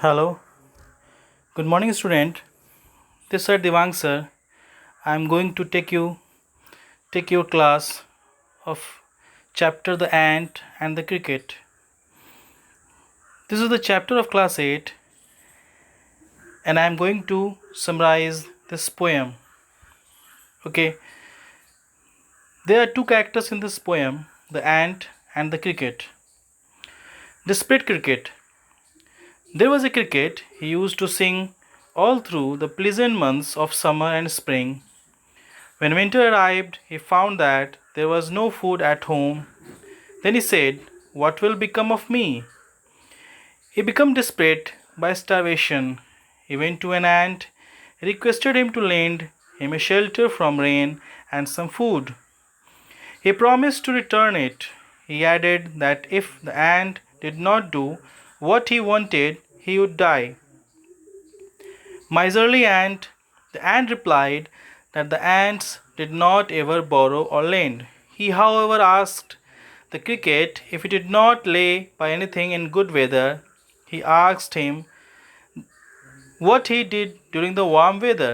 Hello, good morning, student. This is Devang sir. I am going to take your class of chapter the ant and the cricket. This is the chapter of class 8 and I am going to summarize this poem. Okay, there are two characters in this poem, the ant and the cricket. Desperate cricket. There was a cricket he used to sing all through the pleasant months of summer and spring. When winter arrived, he found that there was no food at home. Then he said, "What will become of me?" He became desperate by starvation. He went to an ant, requested him to lend him a shelter from rain and some food. He promised to return it. He added that if the ant did not do what he wanted, he would die. Miserly ant, the ant replied that the ants did not ever borrow or lend. He, however, asked the cricket if he did not lay by anything in good weather. He asked him what he did during the warm weather.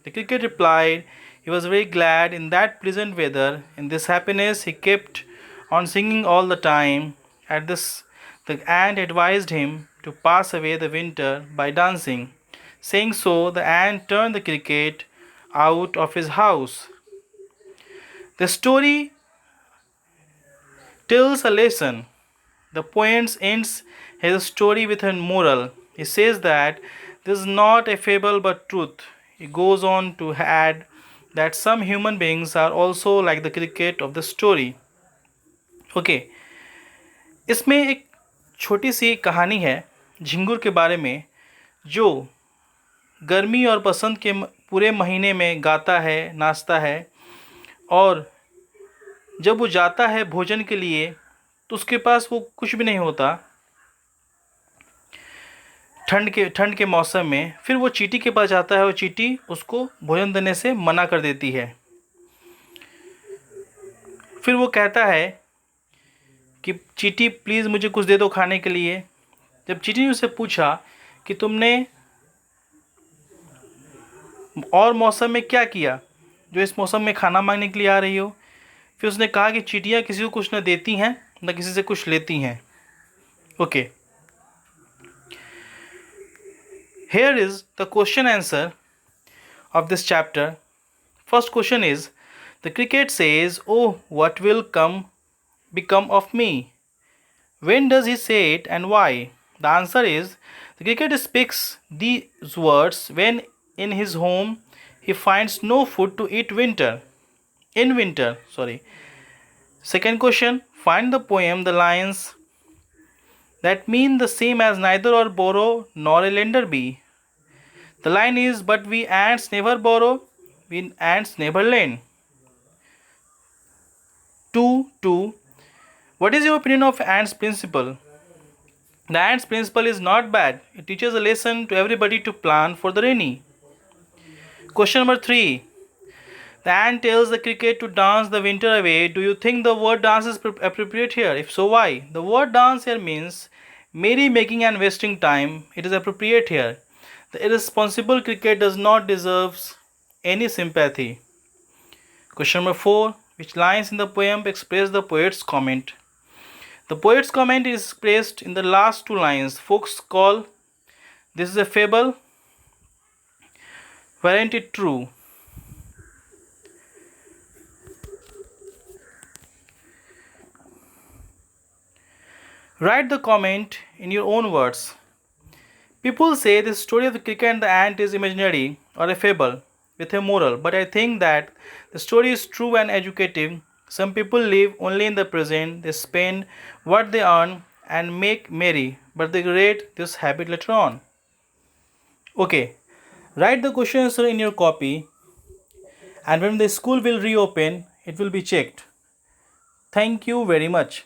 The cricket replied he was very glad in that pleasant weather. In this happiness, he kept on singing all the time. At this, the ant advised him to pass away the winter by dancing. Saying so, the ant turned the cricket out of his house. The story tells a lesson. The poem ends his story with a moral. He says that this is not a fable but truth. He goes on to add that some human beings are also like the cricket of the story. Okay इसमें एक छोटी सी कहानी है झिंगुर के बारे में जो गर्मी और बसंत के पूरे महीने में गाता है, नाचता है और जब वो जाता है भोजन के लिए तो उसके पास वो कुछ भी नहीं होता ठंड के मौसम में। फिर वो चींटी के पास जाता है और चींटी उसको भोजन देने से मना कर देती है। फिर वो कहता है कि चींटी प्लीज़ मुझे कुछ दे दो खाने के लिए। जब चींटी ने उससे पूछा कि तुमने और मौसम में क्या किया जो इस मौसम में खाना मांगने के लिए आ रही हो, फिर उसने कहा कि चींटियाँ किसी को कुछ न देती हैं न किसी से कुछ लेती हैं। Okay, here is the question answer of this chapter. First question is, the cricket says, "Oh, what will become of me?" When does he say it and why? The answer is, the cricket speaks these words when in his home he finds no food to eat in winter. Second question, find the poem the lines that mean the same as neither or borrow nor a lender be. The line is, but we ants never borrow, we ants never lend. 2. What is your opinion of ants principle? The ants principle is not bad. It teaches a lesson to everybody to plan for the rainy. Question number 3. The ant tells the cricket to dance the winter away. Do you think the word dance is appropriate here? If so, why? The word dance here means merry making and wasting time. It is appropriate here. The irresponsible cricket does not deserve any sympathy. Question number 4. Which lines in the poem express the poet's comment? The poet's comment is expressed in the last two lines. Folks call this is a fable. Weren't it true? Write the comment in your own words. People say the story of the cricket and the ant is imaginary or a fable with a moral, but I think that the story is true and educative. Some people live only in the present, they spend what they earn and make merry, but they regret this habit later on. Okay, write the question answer in your copy, and when the school will reopen, it will be checked. Thank you very much.